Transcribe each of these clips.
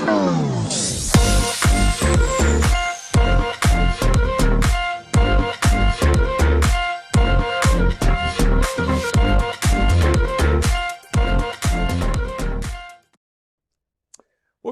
Well,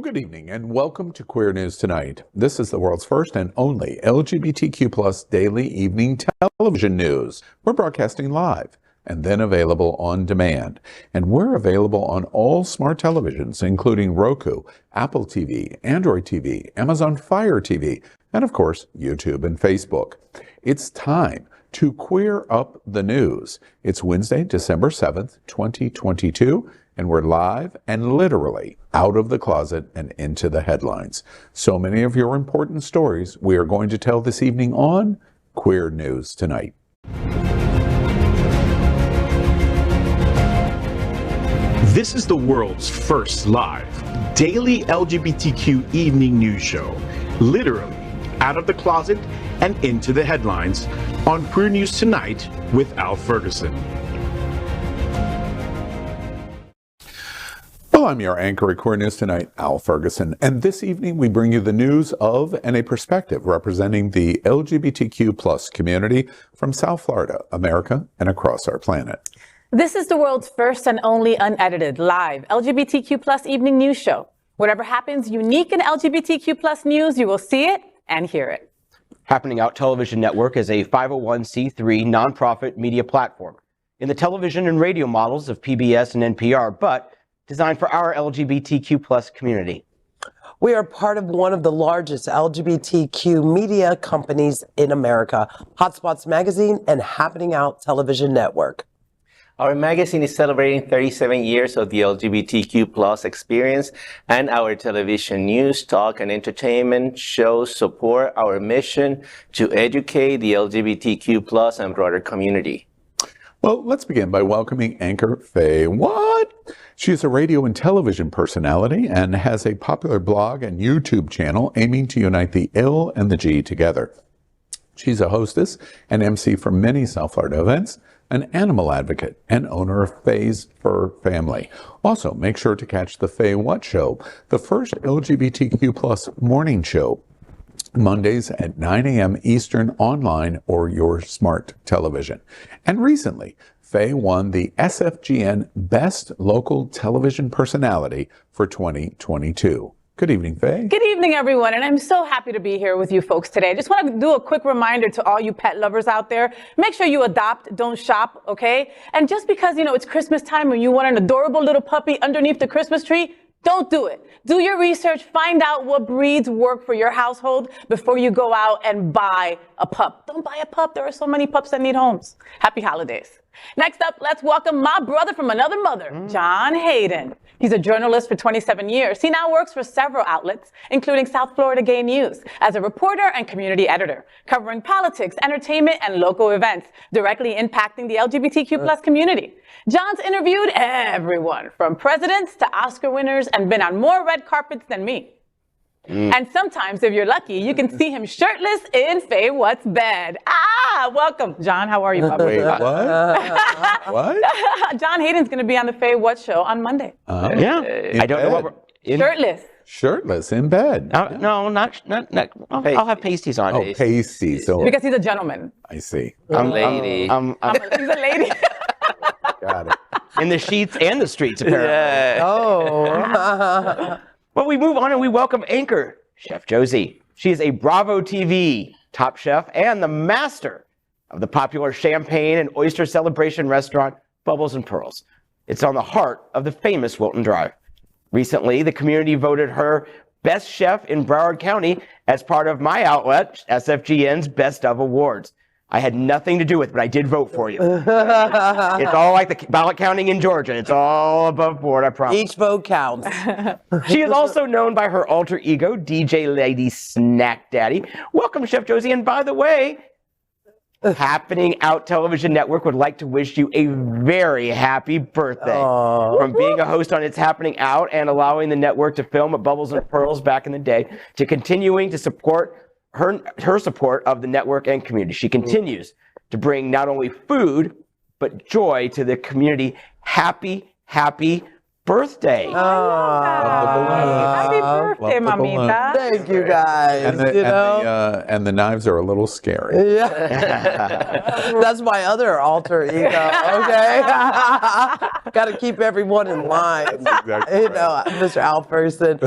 good evening and welcome to Queer News Tonight. This is the world's first and only LGBTQ+ daily evening television news. We're broadcasting live and then available on demand. And we're available on all smart televisions, including Roku, Apple TV, Android TV, Amazon Fire TV, and of course, YouTube and Facebook. It's time to queer up the news. It's Wednesday, December 7th, 2022. And we're live and literally out of the closet and into the headlines. So many of your important stories we are going to tell this evening on Queer News Tonight. This is the world's first live daily LGBTQ evening news show, literally out of the closet and into the headlines on Queer News Tonight with Al Ferguson. Well, I'm your anchor at Queer News Tonight, Al Ferguson, and this evening we bring you the news of and a perspective representing the LGBTQ+ community from South Florida, America, and across our planet. This is the world's first and only unedited, live LGBTQ+ evening news show. Whatever happens unique in LGBTQ+ news, you will see it and hear it. Happening Out Television Network is a 501c3 nonprofit media platform in the television and radio models of PBS and NPR, but designed for our LGBTQ+ community. We are part of one of the largest LGBTQ media companies in America, Hotspots Magazine and Happening Out Television Network. Our magazine is celebrating 37 years of the LGBTQ+ experience, and our television news, talk, and entertainment shows support our mission to educate the LGBTQ+ and broader community. Well, let's begin by welcoming anchor FayWhat. She is a radio and television personality and has a popular blog and YouTube channel aiming to unite the L and the G together. She's a hostess and MC for many South Florida events, an animal advocate, and owner of Fay's Fur Family. Also, make sure to catch the FayWhat Show, the first LGBTQ+ morning show, Mondays at 9 a.m. Eastern online or your smart television. And recently, Faye won the SFGN Best Local Television Personality for 2022. Good evening, Faye. Good evening, everyone, and I'm so happy to be here with you folks today. I just want to do a quick reminder to all you pet lovers out there. Make sure you adopt, don't shop, okay? And just because, it's Christmas time and you want an adorable little puppy underneath the Christmas tree, don't do it. Do your research, find out what breeds work for your household before you go out and buy a pup. Don't buy a pup. There are so many pups that need homes. Happy holidays. Next up, let's welcome my brother from another mother, John Hayden. He's a journalist for 27 years. He now works for several outlets, including South Florida Gay News, as a reporter and community editor, covering politics, entertainment, and local events, directly impacting the LGBTQ+ community. John's interviewed everyone, from presidents to Oscar winners, and been on more red carpets than me. And sometimes, if you're lucky, you can see him shirtless in FayWhat's bed. Welcome, John. How are you, Bubba? Wait, what? What? John Hayden's going to be on the FayWhat show on Monday. Yeah. I don't know what we're... Shirtless. Shirtless in bed. No, not I'll have pasties on. Oh, pasties. So because he's a gentleman. I see. I'm lady. He's a lady. Got it. In the sheets and the streets, apparently. Yeah. Oh. Well, we move on and we welcome anchor, Chef Josie. She is a Bravo TV top chef and the master of the popular champagne and oyster celebration restaurant, Bubbles and Pearls. It's on the heart of the famous Wilton Drive. Recently, the community voted her best chef in Broward County as part of my outlet, SFGN's Best of Awards. I had nothing to do with it, but I did vote for you. It's all like the ballot counting in Georgia. It's all above board, I promise. Each vote counts. She is also known by her alter ego, DJ Lady Snack Daddy. Welcome, Chef Josie. And by the way, Happening Out Television Network would like to wish you a very happy birthday. From being a host on It's Happening Out and allowing the network to film at Bubbles and Pearls back in the day, to continuing to support her support of the network and community. She continues to bring not only food, but joy to the community. Happy birthday. Happy birthday. birthday, love the balloon. mamita. Thank you guys. And the knives are a little scary. Yeah. That's my other alter ego, okay? Got to keep everyone in line. Exactly Mr. Al Ferguson.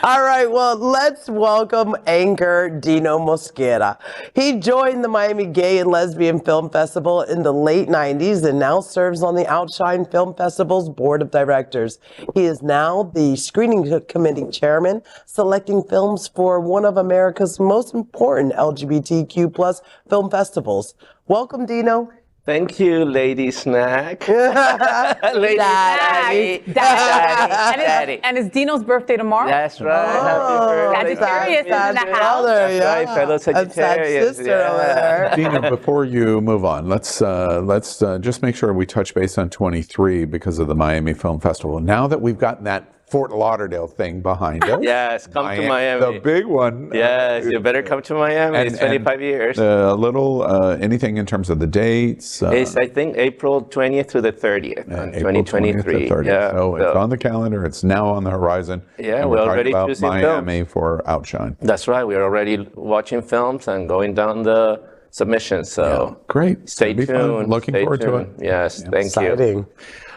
All right, well, let's welcome anchor Dino Mosquera. He joined the Miami Gay and Lesbian Film Festival in the late 90s and now serves on the Outshine Film Festival's board of directors. He is now the screening committee chairman, selecting films for one of America's most important LGBTQ plus film festivals. Welcome, Dino. Thank you, Lady Snack. Lady Snack. Daddy. And it's Dino's birthday tomorrow. That's right. Happy birthday. Sagittarius is in the house. That's right, fellow Sagittarius. Sister over there. Dina, before you move on, let's just make sure we touch base on 23 because of the Miami Film Festival. Now that we've gotten that Fort Lauderdale thing behind us. Yes, come to Miami. The big one. Yes, you better come to Miami. It's 25 years. A little, anything in terms of the dates? It's, I think, April 20th through the 30th, 2023. Yeah, so it's on the calendar. It's now on the horizon. Yeah, we're already choosing Miami for Outshine. That's right. We're already watching films and going down the submissions. So great. Stay tuned. Looking forward to it. Yes, thank Exciting. you.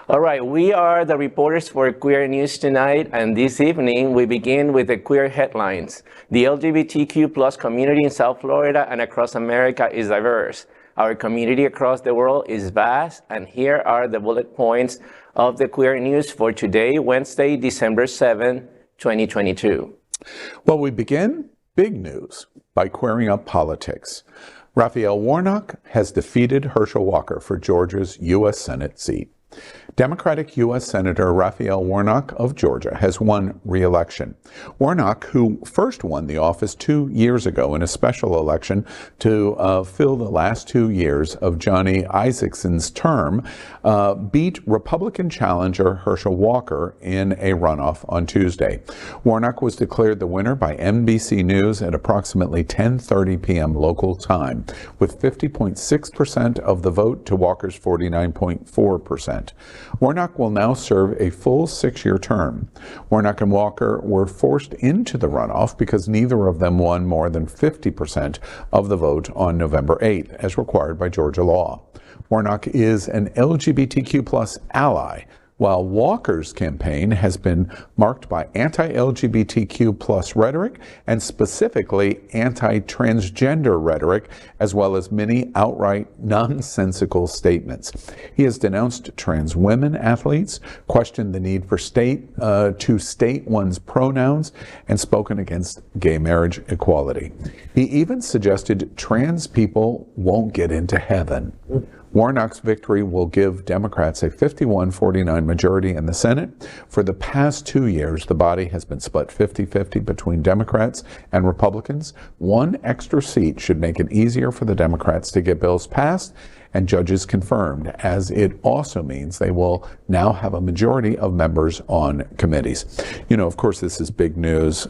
All right, we are the reporters for Queer News Tonight, and this evening we begin with the queer headlines. The LGBTQ plus community in South Florida and across America is diverse. Our community across the world is vast, and here are the bullet points of the queer news for today, Wednesday, December 7, 2022. Well, we begin big news by queering up politics. Raphael Warnock has defeated Herschel Walker for Georgia's U.S. Senate seat. Democratic U.S. Senator Raphael Warnock of Georgia has won re-election. Warnock, who first won the office 2 years ago in a special election to fill the last 2 years of Johnny Isakson's term, beat Republican challenger Herschel Walker in a runoff on Tuesday. Warnock was declared the winner by NBC News at approximately 10:30 p.m. local time, with 50.6% of the vote to Walker's 49.4%. Warnock will now serve a full 6-year term. Warnock and Walker were forced into the runoff because neither of them won more than 50% of the vote on November 8th, as required by Georgia law. Warnock is an LGBTQ plus ally, while Walker's campaign has been marked by anti-LGBTQ plus rhetoric and specifically anti-transgender rhetoric, as well as many outright nonsensical statements. He has denounced trans women athletes, questioned the need for to state one's pronouns, and spoken against gay marriage equality. He even suggested trans people won't get into heaven. Warnock's victory will give Democrats a 51-49 majority in the Senate. For the past 2 years, the body has been split 50-50 between Democrats and Republicans. One extra seat should make it easier for the Democrats to get bills passed and judges confirmed, as it also means they will now have a majority of members on committees. You know, of course, this is big news.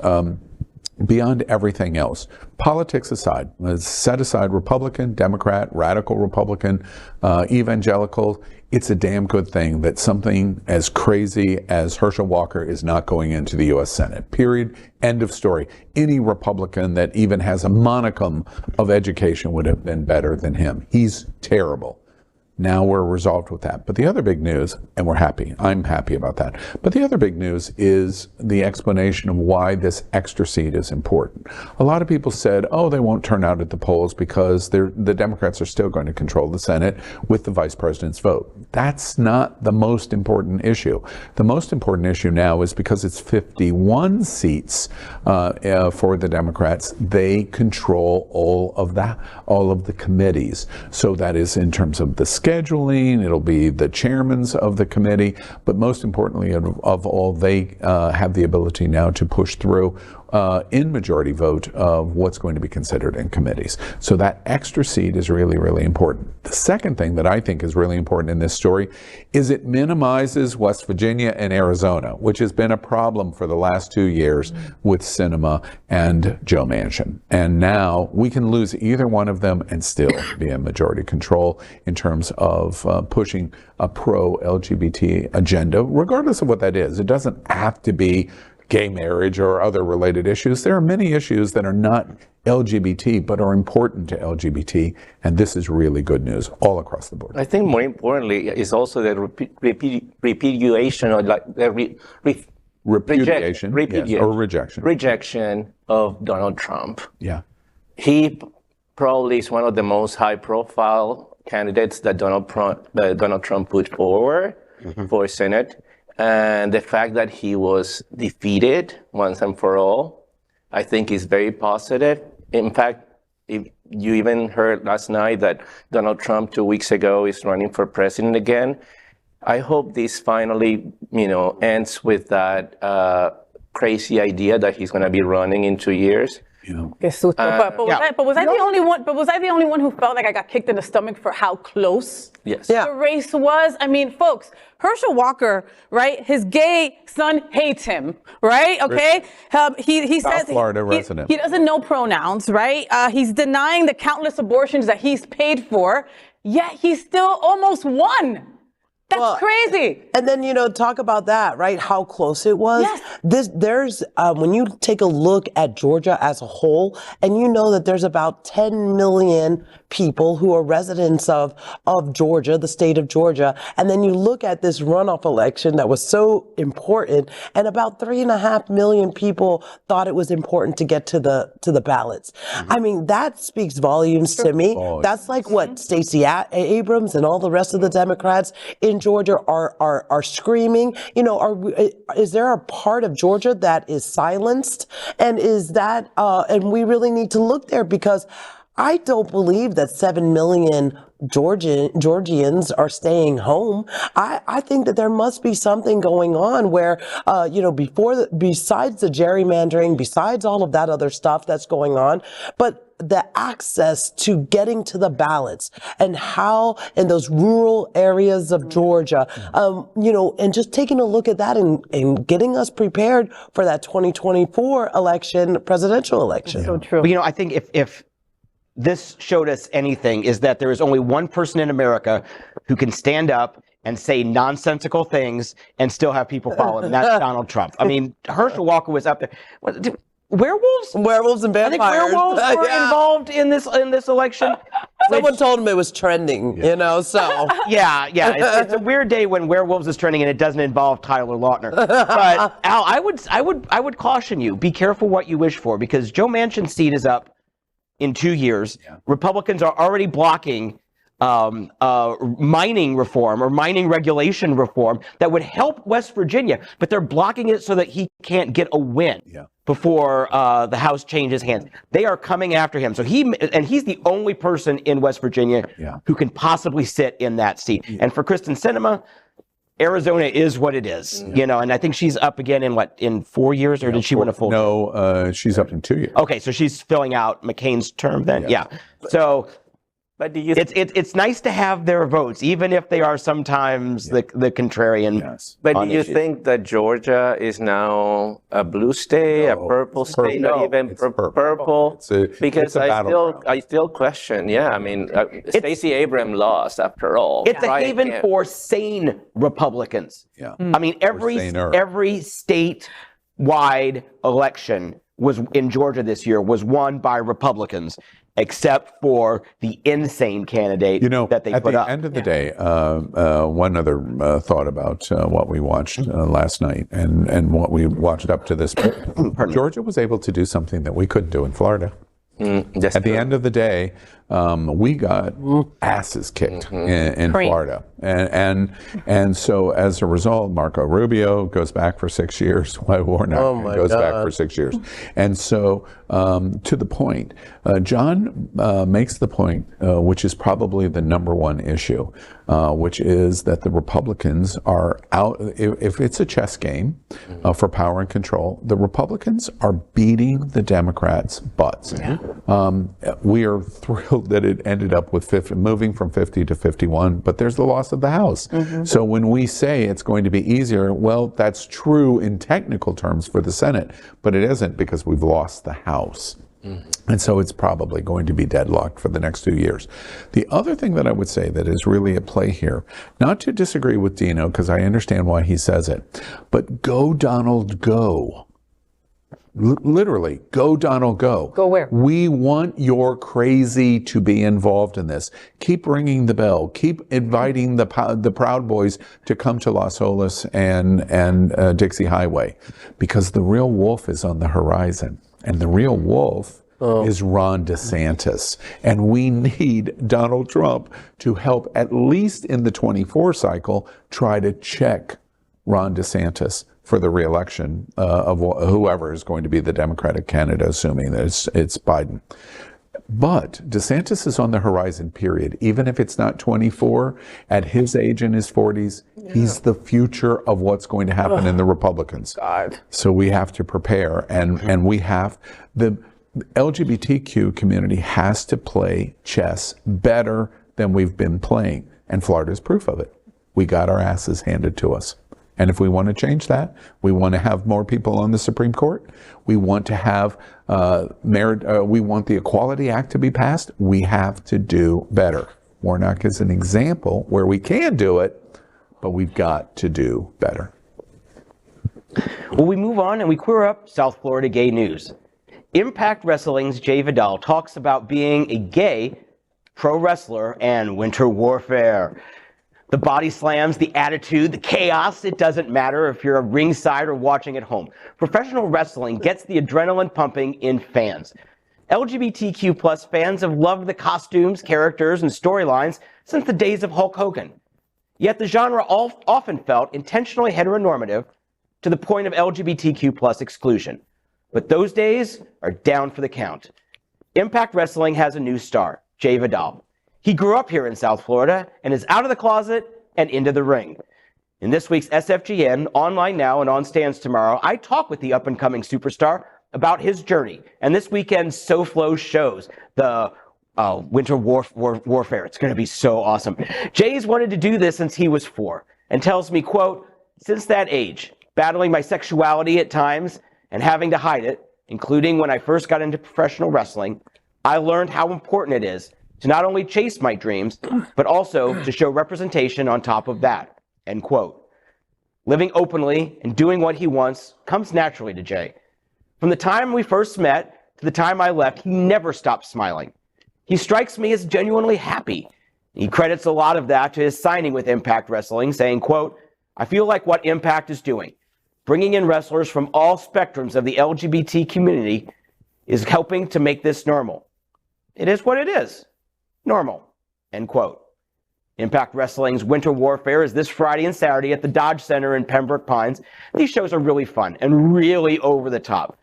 Beyond everything else, politics aside, let's set aside Republican, Democrat, radical Republican, evangelical, it's a damn good thing that something as crazy as Herschel Walker is not going into the U.S. Senate. Period. End of story. Any Republican that even has a monicum of education would have been better than him. He's terrible. Now we're resolved with that. But the other big news, and we're happy, I'm happy about that, but the other big news is the explanation of why this extra seat is important. A lot of people said, oh, they won't turn out at the polls because the Democrats are still going to control the Senate with the vice president's vote. That's not the most important issue. The most important issue now is because it's 51 seats for the Democrats, they control all of the committees. So that is in terms of the scheduling, it'll be the chairmans of the committee, but most importantly of all, they have the ability now to push through in majority vote of what's going to be considered in committees. So that extra seat is really, really important. The second thing that I think is really important in this story is it minimizes West Virginia and Arizona, which has been a problem for the last 2 years with Sinema and Joe Manchin. And now we can lose either one of them and still be in majority control in terms of pushing a pro-LGBT agenda, regardless of what that is. It doesn't have to be gay marriage or other related issues. There are many issues that are not LGBT but are important to LGBT, and this is really good news all across the board. I think more importantly is also the repudiation or like the Repudiation, yes, or rejection. Rejection of Donald Trump. Yeah. He probably is one of the most high-profile candidates that Donald Trump put forward for Senate. And the fact that he was defeated once and for all, I think is very positive. In fact, if you even heard last night that Donald Trump 2 weeks ago is running for president again. I hope this finally, ends with that crazy idea that he's going to be running in 2 years. Was I the only one? But was I the only one who felt like I got kicked in the stomach for how close the race was? I mean, folks, Herschel Walker, right? His gay son hates him, right? Okay, he says Florida resident. He doesn't know pronouns, right? He's denying the countless abortions that he's paid for, yet he still almost won. That's crazy. And then, talk about that, right? How close it was. Yes. There's when you take a look at Georgia as a whole, and you know that there's about 10 million people who are residents of Georgia, the state of Georgia. And then you look at this runoff election that was so important, and about 3.5 million people thought it was important to get to the ballots. I mean, that speaks volumes to me. That's like what Stacey Abrams and all the rest of the Democrats in Georgia are screaming. Is there a part of Georgia that is silenced? And is that, and we really need to look there, because I don't believe that 7 million Georgians are staying home. I think that there must be something going on where, besides the gerrymandering, besides all of that other stuff that's going on, but the access to getting to the ballots and how in those rural areas of Georgia, and just taking a look at that and getting us prepared for that 2024 presidential election. So true. But, I think if this showed us anything, is that there is only one person in America who can stand up and say nonsensical things and still have people follow him. And that's Donald Trump. I mean, Herschel Walker was up there. Werewolves and vampires. I think werewolves were involved in this election. Someone told him it was trending, so. Yeah. It's a weird day when werewolves is trending and it doesn't involve Tyler Lautner. But Al, I would caution you, be careful what you wish for, because Joe Manchin's seat is up in 2 years. Republicans are already blocking mining reform or mining regulation reform that would help West Virginia, but they're blocking it so that he can't get a win before the House changes hands. They are coming after him. So he's the only person in West Virginia who can possibly sit in that seat. And for Kristen Sinema, Arizona is what it is, and I think she's up again in 4 years, or did she win a full term? No, she's up in 2 years. Okay, so she's filling out McCain's term then. Yeah. So But do you it's nice to have their votes, even if they are sometimes the contrarian. Yes. But do you think that Georgia is now a blue state, a purple state, not even purple? Because I still question. Yeah, I mean, Stacey Abrams lost after all. It's a haven for sane Republicans. Yeah. I mean, every statewide election was in Georgia this year was won by Republicans, except for the insane candidate that they put up. At the end of the day, one other thought about what we watched last night and what we watched up to this point. Georgia was able to do something that we couldn't do in Florida. At the end of the day, we got asses kicked in Florida. And so as a result, Marco Rubio goes back for 6 years. Warnock goes back for 6 years. And so to the point, John makes the point, which is probably the number one issue, which is that the Republicans are out. If it's a chess game for power and control, the Republicans are beating the Democrats' butts. We are thrilled that it ended up with moving from 50 to 51, but there's the loss of the House. So when we say it's going to be easier, well, that's true in technical terms for the Senate, but it isn't because we've lost the House. And so it's probably going to be deadlocked for the next 2 years. The other thing that I would say that is really at play here, not to disagree with Dino, because I understand why he says it, but go Donald, go. Literally, go Donald, go. Go where? We want your crazy to be involved in this. Keep ringing the bell. Keep inviting the Proud Boys to come to Las Olas and Dixie Highway, because the real wolf is on the horizon. And the real wolf is Ron DeSantis. And we need Donald Trump to help, at least in the 24 cycle, try to check Ron DeSantis for the reelection of whoever is going to be the Democratic candidate, assuming that it's Biden. But DeSantis is on the horizon, period. Even if it's not 24, at his age in his 40s, he's the future of what's going to happen in the Republicans. God. So we have to prepare, and we have, the LGBTQ community has to play chess better than we've been playing. And Florida's proof of it. We got our asses handed to us. And if we want to change that, we want to have more people on the Supreme Court. We want to have we want the Equality Act to be passed. We have to do better. Warnock is an example where we can do it, but we've got to do better. Well, we move on and we queer up South Florida gay news. Impact Wrestling's Jay Vidal talks about being a gay pro wrestler and winter warfare. The body slams, the attitude, the chaos, it doesn't matter if you're ringside or watching at home. Professional wrestling gets the adrenaline pumping in fans. LGBTQ plus fans have loved the costumes, characters, and storylines since the days of Hulk Hogan. Yet the genre often felt intentionally heteronormative to the point of LGBTQ plus exclusion. But those days are down for the count. Impact Wrestling has a new star, Jay Vidal. He grew up here in South Florida and is out of the closet and into the ring. In this week's SFGN, online now and on stands tomorrow, I talk with the up-and-coming superstar about his journey and this weekend's SoFlo shows, the Winter Warfare. It's going to be so awesome. Jay's wanted to do this since he was 4 and tells me, quote, since that age, battling my sexuality at times and having to hide it, including when I first got into professional wrestling, I learned how important it is to not only chase my dreams, but also to show representation on top of that, end quote. Living openly and doing what he wants comes naturally to Jay. From the time we first met to the time I left, he never stopped smiling. He strikes me as genuinely happy. He credits a lot of that to his signing with Impact Wrestling, saying, quote, I feel like what Impact is doing, bringing in wrestlers from all spectrums of the LGBT community, is helping to make this normal. It is what it is. Normal, end quote. Impact Wrestling's Winter Warfare is this Friday and Saturday at the Dodge Center in Pembroke Pines. These shows are really fun and really over the top.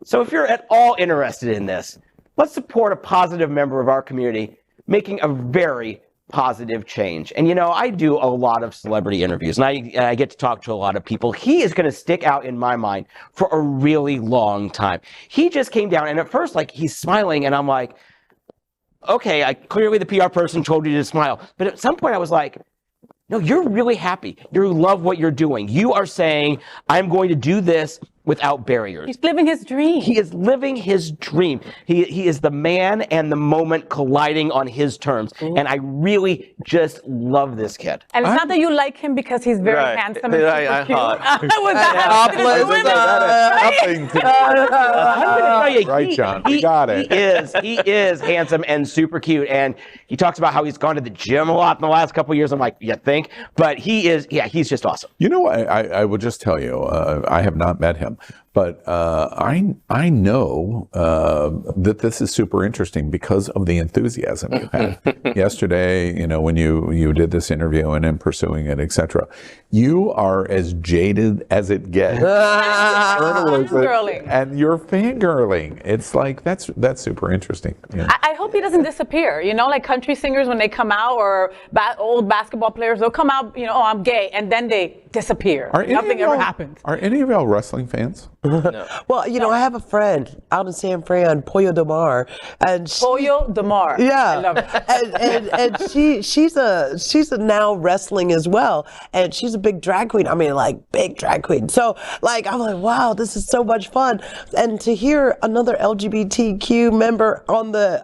So if you're at all interested in this, let's support a positive member of our community making a very positive change. And you know, I do a lot of celebrity interviews and I get to talk to a lot of people. He is going to stick out in my mind for a really long time. He just came down and at first, like, he's smiling and I'm like, okay, clearly the PR person told you to smile. But at some point I was like, no, you're really happy. You love what you're doing. You are saying, I'm going to do this without barriers. He's living his dream. He is living his dream. He is the man and the moment colliding on his terms. And I really just love this kid. And it's not that you like him because he's very handsome and super cute. Was that Nothing to I'm going to tell you, Right, John, we got it. He is handsome and super cute. And he talks about how he's gone to the gym a lot in the last couple of years. I'm like, you think? But he is, he's just awesome. You know, I will just tell you, I have not met him, But I know that this is super interesting because of the enthusiasm you had yesterday. You know, when you did this interview and in pursuing it, etc. You are as jaded as it gets. Fangirling. And you're fangirling. It's like that's super interesting. Yeah. I hope he doesn't disappear. You know, like country singers when they come out, or old basketball players, they'll come out. You know, oh, I'm gay, and then they disappear. Nothing ever happens. Are any of y'all wrestling fans? No. Well, you know, I have a friend out in San Fran, Pollo de Mar, and Pollo de Mar. yeah, I love it. and she's a now wrestling as well, and she's a big drag queen. I mean, like big drag queen. So, like, I'm like, wow, this is so much fun, and to hear another LGBTQ member on the.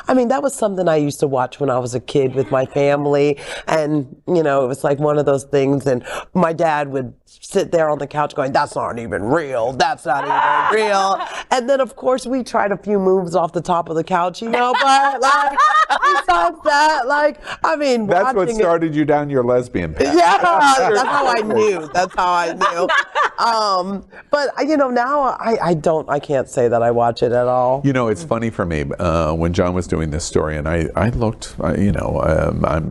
I mean, that was something I used to watch when I was a kid with my family, and you know, it was like one of those things, and my dad would sit there on the couch going, that's not even real. That's not even real. And then, of course, we tried a few moves off the top of the couch, you know, but like, besides that, like, I mean, that's what started you down your lesbian path. Yeah, that's how I knew. That's how I knew. But, you know, now I can't say that I watch it at all. You know, it's funny for me when John was doing this story, and I looked, you know,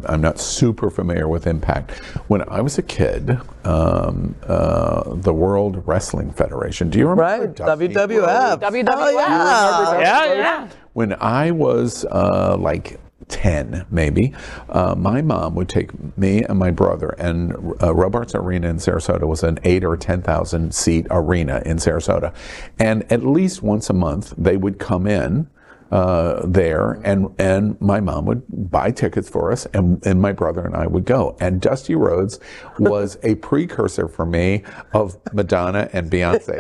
I'm not super familiar with Impact. When I was a kid, the World Wrestling Federation. Do you remember? Right, WWF. WWF. Yeah. When I was like 10, maybe, my mom would take me and my brother, and Robarts Arena in Sarasota was an 8,000 or 10,000 seat arena in Sarasota, and at least once a month they would come in there, and my mom would buy tickets for us, and my brother and I would go. And Dusty Rhodes was a precursor for me of Madonna and Beyonce.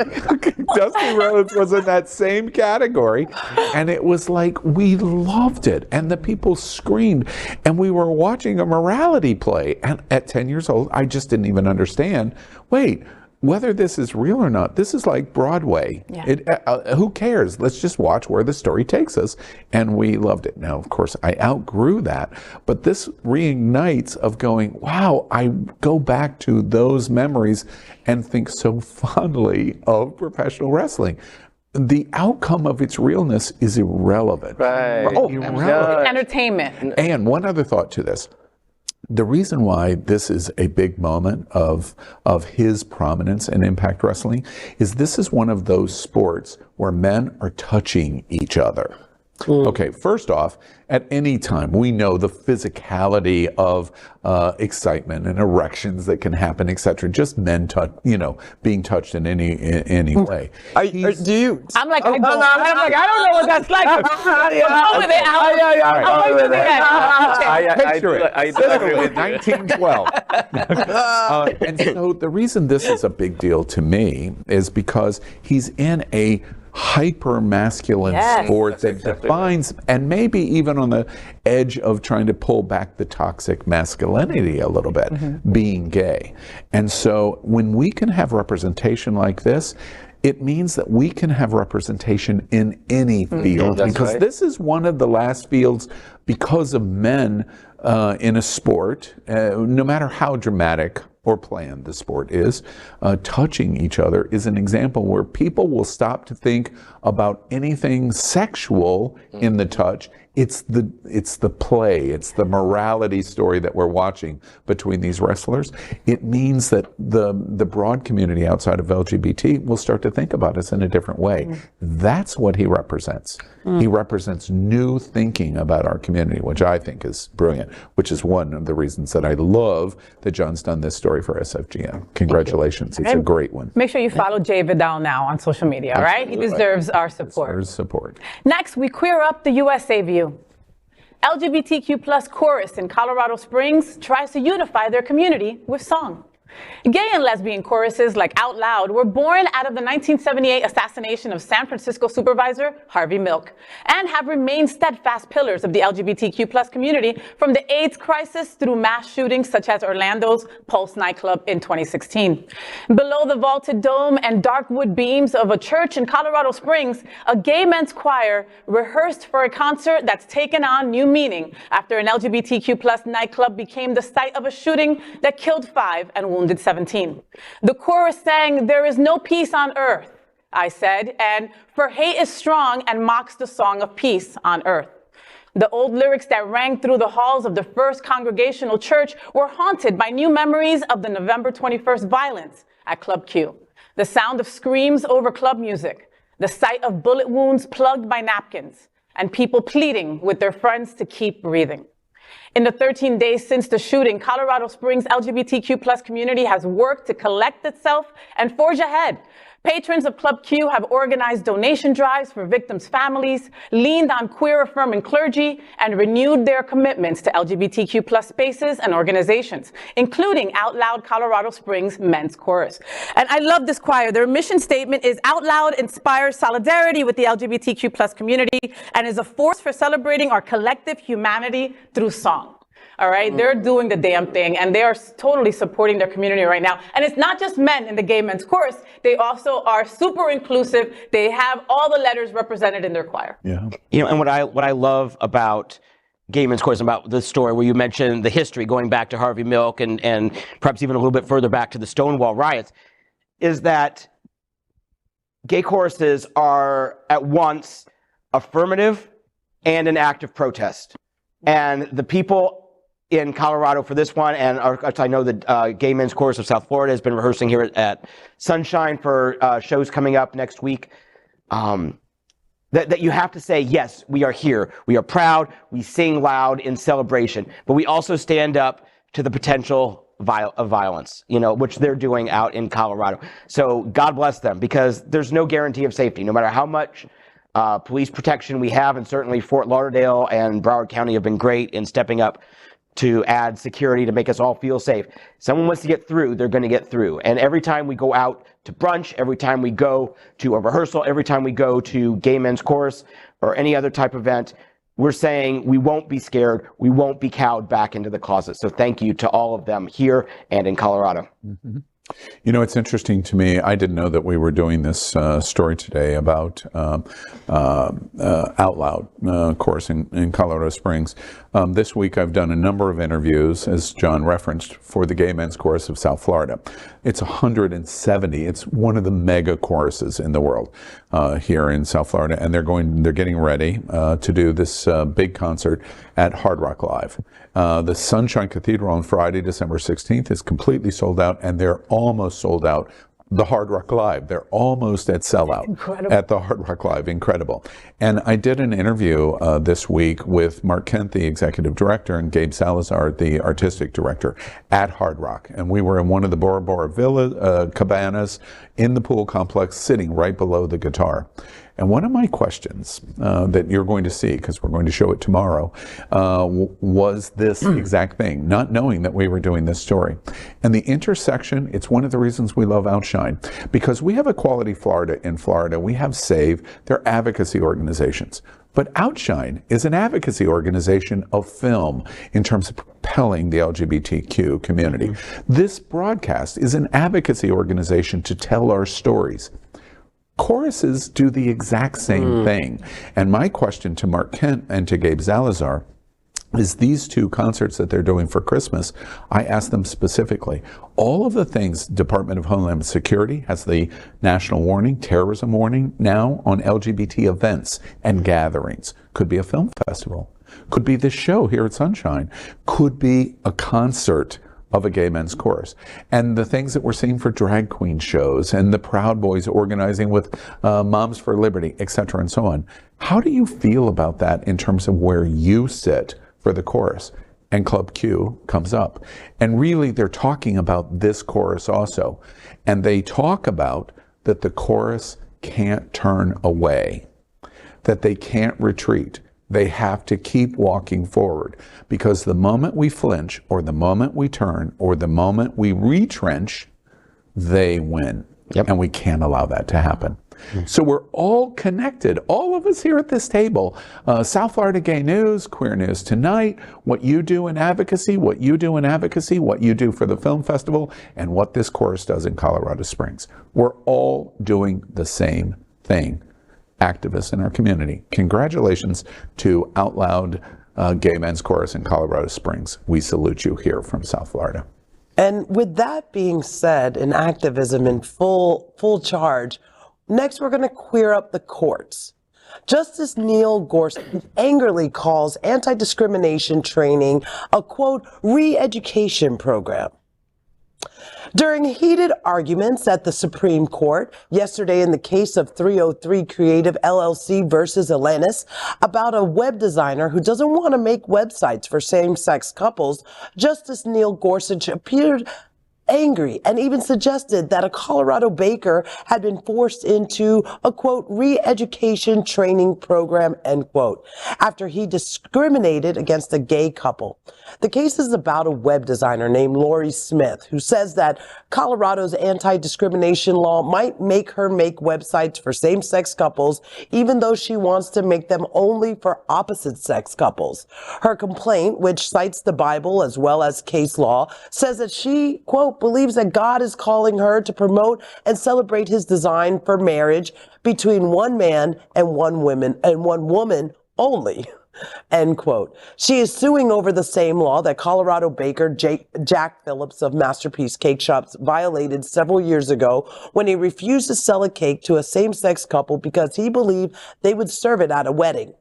Dusty Rhodes was in that same category, and it was like we loved it, and the people screamed, and we were watching a morality play. And at 10 years old, I just didn't even understand. Wait. Whether this is real or not, this is like Broadway. Yeah. Who cares? Let's just watch where the story takes us. And we loved it. Now, of course, I outgrew that. But this reignites of going, wow, I go back to those memories and think so fondly of professional wrestling. The outcome of its realness is irrelevant. Right. Oh, irrelevant. Entertainment. And one other thought to this. The reason why this is a big moment of his prominence in Impact Wrestling is this is one of those sports where men are touching each other. Okay, first off, at any time, we know the physicality of excitement and erections that can happen, etc. Just men, being touched in any way. I'm like, I don't know what that's like. I'm with it. I'm with it. Picture it. I agree with 1912. And so the reason this is a big deal to me is because he's in a hyper-masculine sport that defines, and maybe even on the edge of trying to pull back the toxic masculinity a little bit, being gay. And so when we can have representation like this, it means that we can have representation in any field, because this is one of the last fields, because of men in a sport, no matter how dramatic or planned the sport is, touching each other is an example where people will stop to think about anything sexual in the touch. It's the play, it's the morality story that we're watching between these wrestlers. It means that the broad community outside of LGBT will start to think about us in a different way. That's what he represents. He represents new thinking about our community, which I think is brilliant, which is one of the reasons that I love that John's done this story for SFGM. Congratulations. It's a great one. Make sure you follow Jay Vidal now on social media, all right? He deserves our support. Deserves support. Next, we queer up the USA view. LGBTQ plus chorus in Colorado Springs tries to unify their community with song. Gay and lesbian choruses like Out Loud were born out of the 1978 assassination of San Francisco supervisor Harvey Milk, and have remained steadfast pillars of the LGBTQ plus community from the AIDS crisis through mass shootings such as Orlando's Pulse nightclub in 2016. Below the vaulted dome and dark wood beams of a church in Colorado Springs, a gay men's choir rehearsed for a concert that's taken on new meaning after an LGBTQ plus nightclub became the site of a shooting that killed 5 and wounded 17. The chorus sang, "There is no peace on earth I said, and for hate is strong and mocks the song of peace on earth. The old lyrics that rang through the halls of the First Congregational Church were haunted by new memories of the November 21st violence at Club Q. The sound of screams over club music, the sight of bullet wounds plugged by napkins, and people pleading with their friends to keep breathing. In the 13 days since the shooting, Colorado Springs LGBTQ+ community has worked to collect itself and forge ahead. Patrons of Club Q have organized donation drives for victims' families, leaned on queer-affirming clergy, and renewed their commitments to LGBTQ+ spaces and organizations, including Out Loud Colorado Springs Men's Chorus. And I love this choir. Their mission statement is Out Loud inspires solidarity with the LGBTQ+ community and is a force for celebrating our collective humanity through song. All right, they're doing the damn thing, and they are totally supporting their community right now. And it's not just men in the Gay Men's Chorus. They also are super inclusive. They have all the letters represented in their choir. Yeah. You know, and what I love about Gay Men's Chorus, about this story where you mentioned the history going back to Harvey Milk and perhaps even a little bit further back to the Stonewall riots, is that gay choruses are at once affirmative and an act of protest. And the people in Colorado for this one, and I know the Gay Men's Chorus of South Florida has been rehearsing here at Sunshine for shows coming up next week. That you have to say, yes, we are here. We are proud. We sing loud in celebration, but we also stand up to the potential of violence, you know, which they're doing out in Colorado. So God bless them, because there's no guarantee of safety, no matter how much police protection we have, and certainly Fort Lauderdale and Broward County have been great in stepping up to add security to make us all feel safe. Someone wants to get through, they're going to get through. And every time we go out to brunch, every time we go to a rehearsal, every time we go to Gay Men's Chorus or any other type of event, we're saying we won't be scared, we won't be cowed back into the closet. So thank you to all of them here and in Colorado. Mm-hmm. You know, it's interesting to me. I didn't know that we were doing this story today about Out Loud course in Colorado Springs. This week I've done a number of interviews, as John referenced, for the Gay Men's Chorus of South Florida. It's 170. It's one of the mega choruses in the world here in South Florida, and they're getting ready to do this big concert at Hard Rock Live. The Sunshine Cathedral on Friday, December 16th is completely sold out, and they're almost sold out. The Hard Rock Live, they're almost at sellout at the Hard Rock Live. Incredible. And I did an interview this week with Mark Kent, the executive director, and Gabe Salazar, the artistic director, at Hard Rock. And we were in one of the Bora Bora Villa cabanas in the pool complex, sitting right below the guitar. And one of my questions that you're going to see, because we're going to show it tomorrow, was this exact thing, not knowing that we were doing this story. And the intersection, it's one of the reasons we love Outshine, because we have Equality Florida in Florida. We have SAVE, they're advocacy organizations. But Outshine is an advocacy organization of film in terms of propelling the LGBTQ community. This broadcast is an advocacy organization to tell our stories. Choruses do the exact same thing. And my question to Mark Kent and to Gabe Salazar is, these two concerts that they're doing for Christmas, I asked them specifically, all of the things, Department of Homeland Security has the national warning, terrorism warning now on LGBT events and gatherings. Could be a film festival, could be this show here at Sunshine, could be a concert of a Gay Men's Chorus. And the things that we're seeing for drag queen shows and the Proud Boys organizing with Moms for Liberty, et cetera, and so on. How do you feel about that in terms of where you sit for the chorus? And Club Q comes up. And really, they're talking about this chorus also. And they talk about that the chorus can't turn away, that they can't retreat. They have to keep walking forward, because the moment we flinch, or the moment we turn, or the moment we retrench, they win. Yep. And we can't allow that to happen. So we're all connected, all of us here at this table. South Florida Gay News, Queer News Tonight, what you do in advocacy, what you do in advocacy, what you do for the film festival, and what this chorus does in Colorado Springs. We're all doing the same thing. Activists in our community. Congratulations to Out Loud Gay Men's Chorus in Colorado Springs. We salute you here from South Florida. And with that being said, in activism in full charge, Next, we're going to queer up the courts. Justice Neil Gorsuch angrily calls anti-discrimination training a, quote, re-education program. During heated arguments at the Supreme Court yesterday in the case of 303 Creative LLC versus Alanis about a web designer who doesn't want to make websites for same-sex couples, Justice Neil Gorsuch appeared angry and even suggested that a Colorado baker had been forced into a, quote, re-education training program, end quote, after he discriminated against a gay couple. The case is about a web designer named Lori Smith, who says that Colorado's anti-discrimination law might make her make websites for same-sex couples, even though she wants to make them only for opposite-sex couples. Her complaint, which cites the Bible as well as case law, says that she, quote, believes that God is calling her to promote and celebrate his design for marriage between one man and one woman only. End quote. She is suing over the same law that Colorado baker Jack Phillips of Masterpiece Cake Shops violated several years ago when he refused to sell a cake to a same-sex couple because he believed they would serve it at a wedding,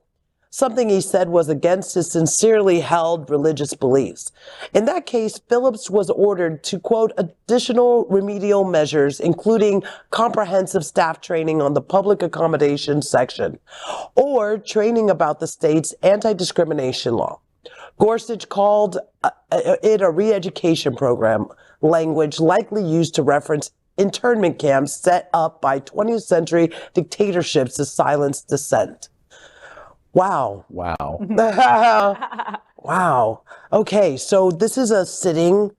something he said was against his sincerely held religious beliefs. In that case, Phillips was ordered to, quote, additional remedial measures, including comprehensive staff training on the public accommodation section, or training about the state's anti-discrimination law. Gorsuch called it a re-education program, language likely used to reference internment camps set up by 20th century dictatorships to silence dissent. Wow. Wow. Wow. Okay, so this is a sitting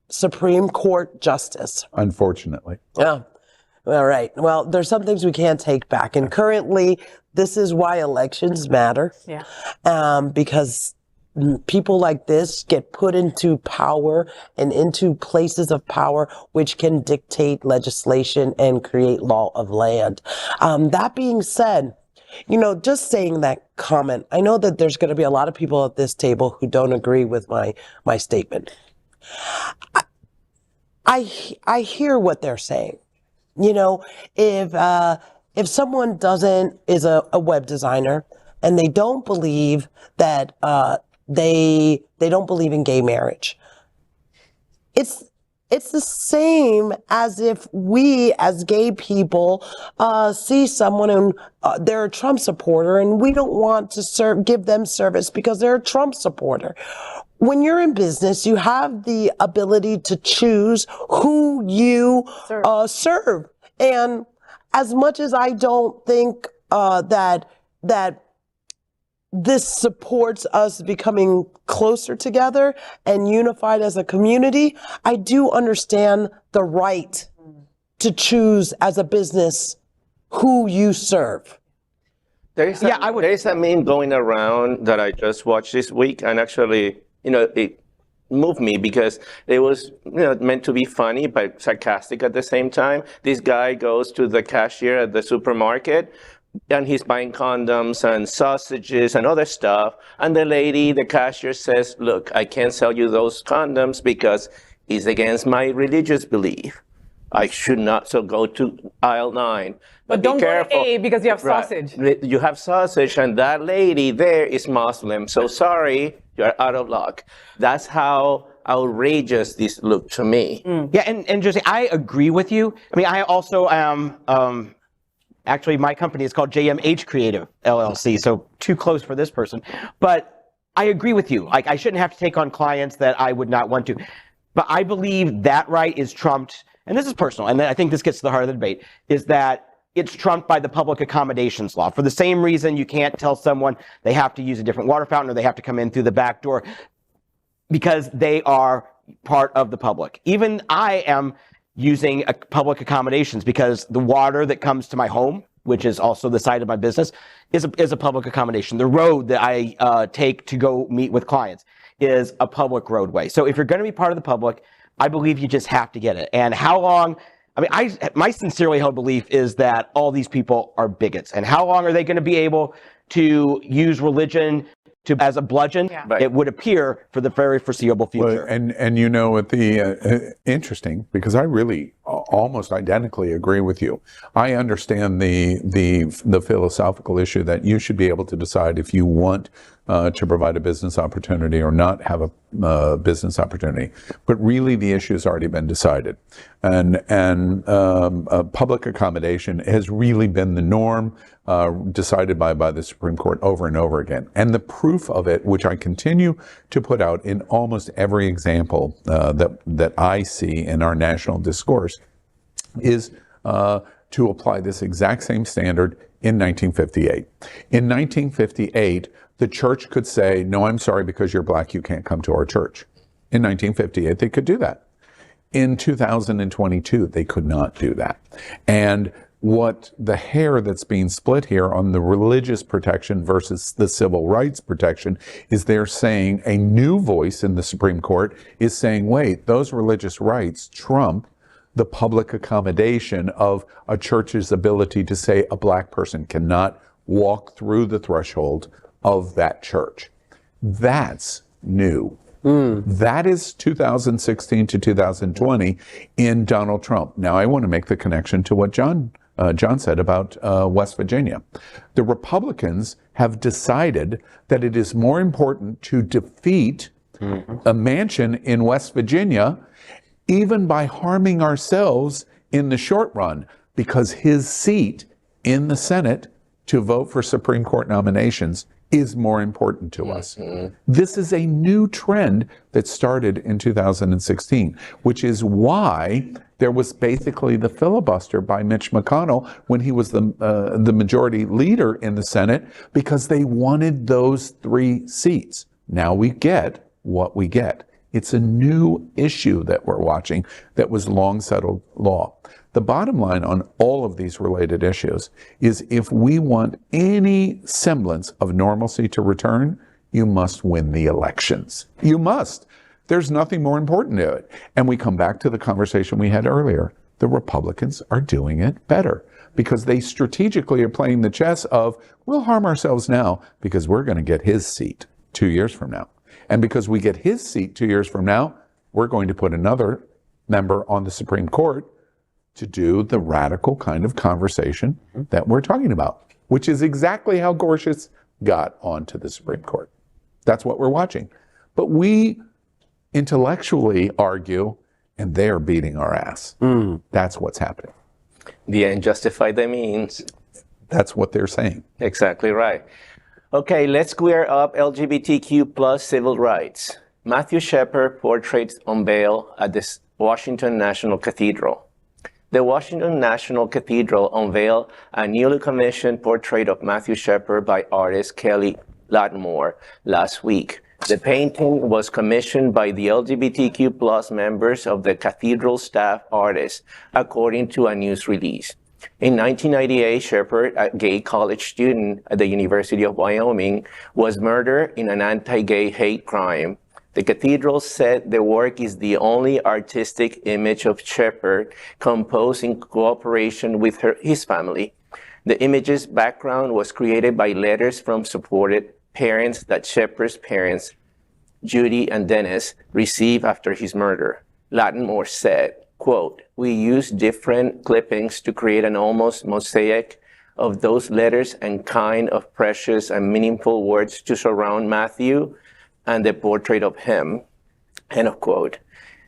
Supreme Court justice. Unfortunately. Yeah. All right. Well, there's some things we can't take back. And currently, this is why elections matter. Yeah. Because people like this get put into power and into places of power which can dictate legislation and create law of land. That being said, you know, just saying that comment, I know that there's going to be a lot of people at this table who don't agree with my statement. I hear what they're saying. You know, if someone is a web designer and they don't believe that they don't believe in gay marriage, it's the same as if we, as gay people, see someone and they're a Trump supporter and we don't want to give them service because they're a Trump supporter. When you're in business, you have the ability to choose who you serve. And as much as I don't think that this supports us becoming closer together and unified as a community, I do understand the right to choose as a business who you serve. There is a meme going around that I just watched this week, and actually, you know, it moved me because it was, you know, meant to be funny but sarcastic at the same time. This guy goes to the cashier at the supermarket, and he's buying condoms and sausages and other stuff. And the cashier says, look, I can't sell you those condoms because it's against my religious belief. I should not, so go to aisle 9. But don't go to A because you have sausage. Right. You have sausage, and that lady there is Muslim. So sorry, you're out of luck. That's how outrageous this looked to me. Yeah, and Josie, I agree with you. I mean, I also am... Actually, my company is called JMH Creative LLC, so too close for this person. But I agree with you. Like, I shouldn't have to take on clients that I would not want to. But I believe that right is trumped, and this is personal, and I think this gets to the heart of the debate, is that it's trumped by the public accommodations law. For the same reason you can't tell someone they have to use a different water fountain or they have to come in through the back door because they are part of the public. Even I am using public accommodations because the water that comes to my home, which is also the site of my business, is a public accommodation. The road that I take to go meet with clients is a public roadway. So if you're going to be part of the public, I believe you just have to get it. And how long, I mean, my sincerely held belief is that all these people are bigots. And how long are they going to be able to use religion as a bludgeon, Yeah. it would appear, for the very foreseeable future. Well, and you know, at the interesting, because I really almost identically agree with you. I understand the philosophical issue that you should be able to decide if you want to provide a business opportunity or not have a business opportunity. But really, the issue has already been decided, and public accommodation has really been the norm, decided by the Supreme Court over and over again. And the proof of it, which I continue to put out in almost every example that I see in our national discourse, is to apply this exact same standard in 1958. In 1958, the church could say, no, I'm sorry, because you're black, you can't come to our church. In 1958, they could do that. In 2022, they could not do that. And what the hair that's being split here on the religious protection versus the civil rights protection is they're saying a new voice in the Supreme Court is saying, wait, those religious rights trump the public accommodation of a church's ability to say a black person cannot walk through the threshold of that church. That's new. That is 2016 to 2020 in Donald Trump. Now, I want to make the connection to what John said about West Virginia. The Republicans have decided that it is more important to defeat a Manchin in West Virginia, even by harming ourselves in the short run, because his seat in the Senate to vote for Supreme Court nominations is more important to us. This is a new trend that started in 2016, which is why there was basically the filibuster by Mitch McConnell when he was the majority leader in the Senate, because they wanted those 3 seats. Now we get what we get. It's a new issue that we're watching that was long settled law. The bottom line on all of these related issues is if we want any semblance of normalcy to return, you must win the elections. You must. There's nothing more important to it. And we come back to the conversation we had earlier. The Republicans are doing it better because they strategically are playing the chess of, we'll harm ourselves now because we're going to get his seat 2 years from now. And because we get his seat 2 years from now, we're going to put another member on the Supreme Court to do the radical kind of conversation that we're talking about, which is exactly how Gorsuch got onto the Supreme Court. That's what we're watching. But we intellectually argue, and they're beating our ass. That's what's happening. The end justify the means. That's what they're saying. Exactly right. Okay, let's square up LGBTQ plus civil rights. Matthew Shepard portraits Unveiled at the Washington National Cathedral. The Washington National Cathedral unveiled a newly commissioned portrait of Matthew Shepard by artist Kelly Lattimore last week. The painting was commissioned by the LGBTQ plus members of the Cathedral staff artists, according to a news release. In 1998, Shepard, a gay college student at the University of Wyoming, was murdered in an anti-gay hate crime. The Cathedral said the work is the only artistic image of Shepard composed in cooperation with his family. The image's background was created by letters from supported parents that Shepard's parents, Judy and Dennis, received after his murder. Lattimore said, quote, "We used different clippings to create an almost mosaic of those letters and kind of precious and meaningful words to surround Matthew and the portrait of him," end of quote.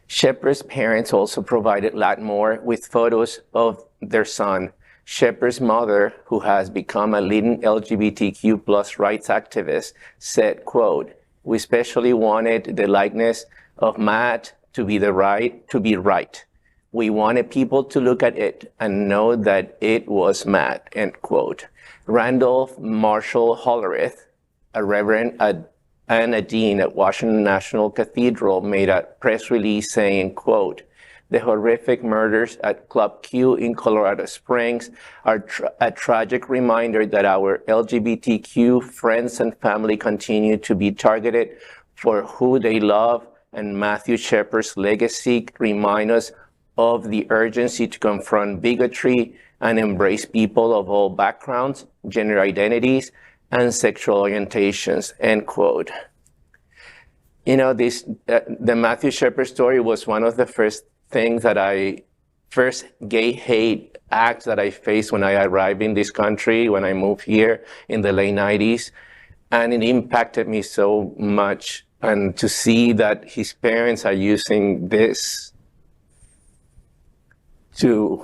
Shepard's parents also provided Lattimore with photos of their son. Shepard's mother, who has become a leading LGBTQ plus rights activist, said, quote, "We especially wanted the likeness of Matt to be right. We wanted people to look at it and know that it was Matt," end quote. Randolph Marshall Hollerith, a reverend and a dean at Washington National Cathedral, made a press release saying, quote, "The horrific murders at Club Q in Colorado Springs are a tragic reminder that our LGBTQ friends and family continue to be targeted for who they love, and Matthew Shepard's legacy reminds us of the urgency to confront bigotry and embrace people of all backgrounds, gender identities, and sexual orientations, end quote. You know, the Matthew Shepard story was one of the first gay hate acts that I faced when I arrived in this country, when I moved here in the late 90s. And it impacted me so much. And to see that his parents are using this to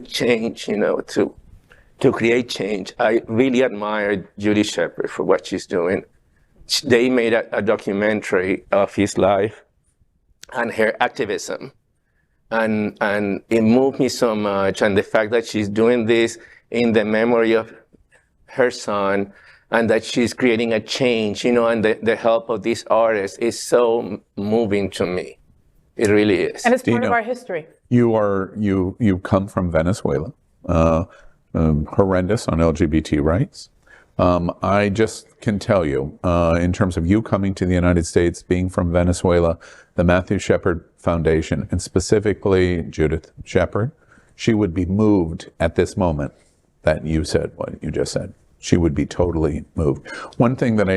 change, you know, to create change. I really admire Judy Shepard for what she's doing. They made a documentary of his life and her activism. And it moved me so much. And the fact that she's doing this in the memory of her son, and that she's creating a change, you know, and the help of these artists is so moving to me. It really is. And it's part of our history. You come from Venezuela, horrendous on LGBT rights. I just can tell you, in terms of you coming to the United States, being from Venezuela, the Matthew Shepard Foundation, and specifically Judith Shepard, she would be moved at this moment that you said what you just said. She would be totally moved. One thing that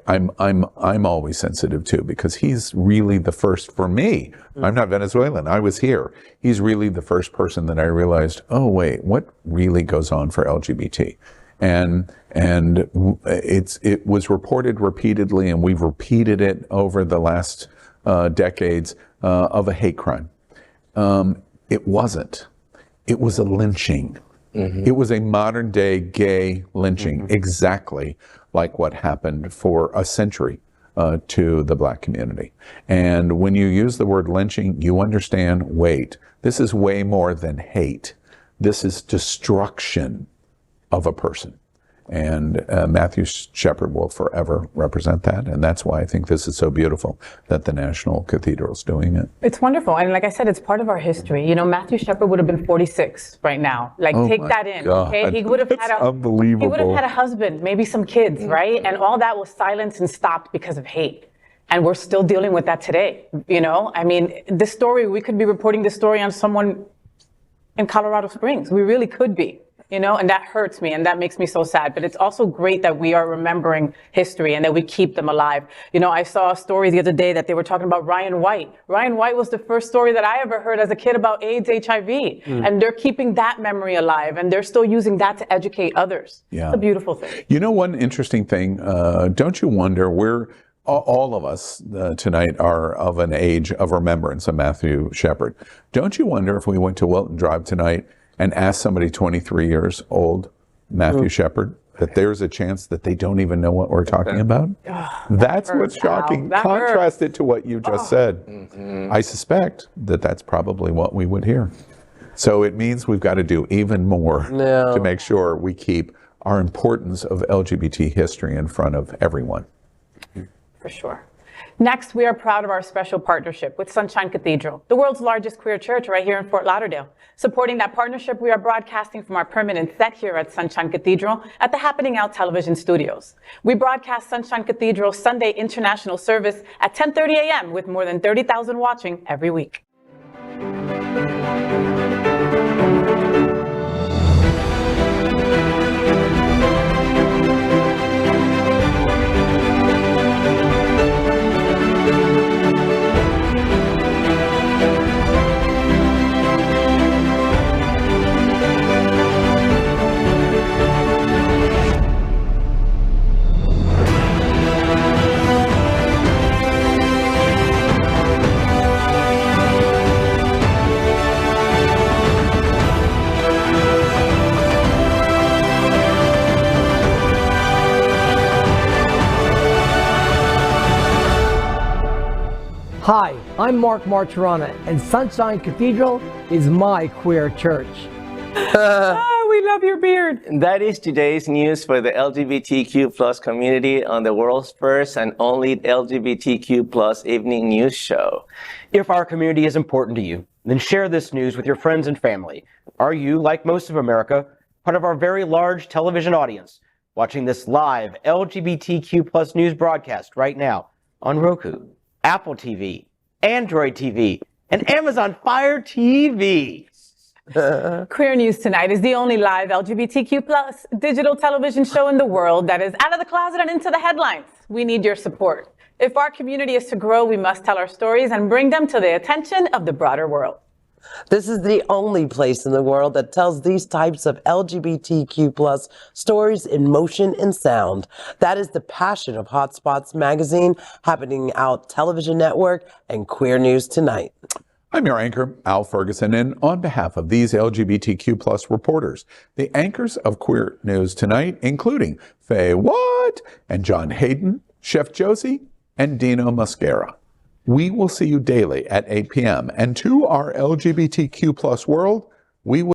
I'm always sensitive to, because he's really the first for me. I'm not Venezuelan. I was here. He's really the first person that I realized, oh wait, what really goes on for LGBT? And it was reported repeatedly, and we've repeated it over the last decades of a hate crime. It wasn't. It was a lynching. Mm-hmm. It was a modern day gay lynching, exactly like what happened for a century to the black community. And when you use the word lynching, you understand, wait, this is way more than hate. This is destruction of a person. And Matthew Shepard will forever represent that. And that's why I think this is so beautiful that the National Cathedral is doing it. It's wonderful. And like I said, it's part of our history. You know, Matthew Shepard would have been 46 right now. Like, take that in, okay? He would have had unbelievable. He would have had a husband, maybe some kids, right? And all that was silenced and stopped because of hate. And we're still dealing with that today, you know? I mean, this story, we could be reporting this story on someone in Colorado Springs. We really could be. You know, and that hurts me and that makes me so sad. But it's also great that we are remembering history and that we keep them alive. You know, I saw a story the other day that they were talking about Ryan White. Ryan White was the first story that I ever heard as a kid about AIDS, HIV. And they're keeping that memory alive and they're still using that to educate others. Yeah. It's a beautiful thing. You know, one interesting thing, don't you wonder, all of us tonight are of an age of remembrance of Matthew Shepard. Don't you wonder if we went to Wilton Drive tonight and ask somebody 23 years old, Matthew Shepard, that there's a chance that they don't even know what we're talking about? That's what's shocking. Contrast it to what you just said. I suspect that that's probably what we would hear. So it means we've got to do even more to make sure we keep our importance of LGBT history in front of everyone. For sure. Next, we are proud of our special partnership with Sunshine Cathedral, the world's largest queer church right here in Fort Lauderdale. Supporting that partnership, we are broadcasting from our permanent set here at Sunshine Cathedral at the Happening Out television studios. We broadcast Sunshine Cathedral's Sunday International Service at 10:30 a.m. with more than 30,000 watching every week. Hi, I'm Mark Martirana, and Sunshine Cathedral is my queer church. We love your beard. That is today's news for the LGBTQ plus community on the world's first and only LGBTQ plus evening news show. If our community is important to you, then share this news with your friends and family. Are you, like most of America, part of our very large television audience, watching this live LGBTQ plus news broadcast right now on Roku, Apple TV, Android TV, and Amazon Fire TV? Queer News Tonight is the only live LGBTQ plus digital television show in the world that is out of the closet and into the headlines. We need your support. If our community is to grow, we must tell our stories and bring them to the attention of the broader world. This is the only place in the world that tells these types of LGBTQ plus stories in motion and sound. That is the passion of Hotspots magazine, Happening Out Television Network, and Queer News Tonight. I'm your anchor, Al Ferguson, and on behalf of these LGBTQ plus reporters, the anchors of Queer News Tonight, including FayWhat and John Hayden, Chef Josie, and Dino Mosquera. We will see you daily at 8 p.m. And to our LGBTQ plus world, we will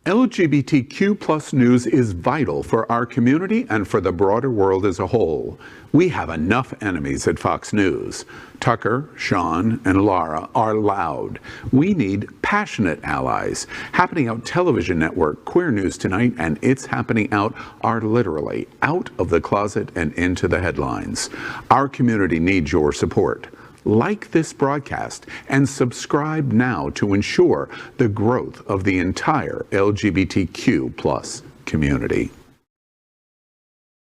LGBTQ plus news is vital for our community and for the broader world as a whole. We have enough enemies at Fox News. Tucker, Sean, and Laura are loud. We need passionate allies. Happening Out Television Network, Queer News Tonight, and It's Happening Out are literally out of the closet and into the headlines. Our community needs your support. Like this broadcast and subscribe now to ensure the growth of the entire LGBTQ plus community.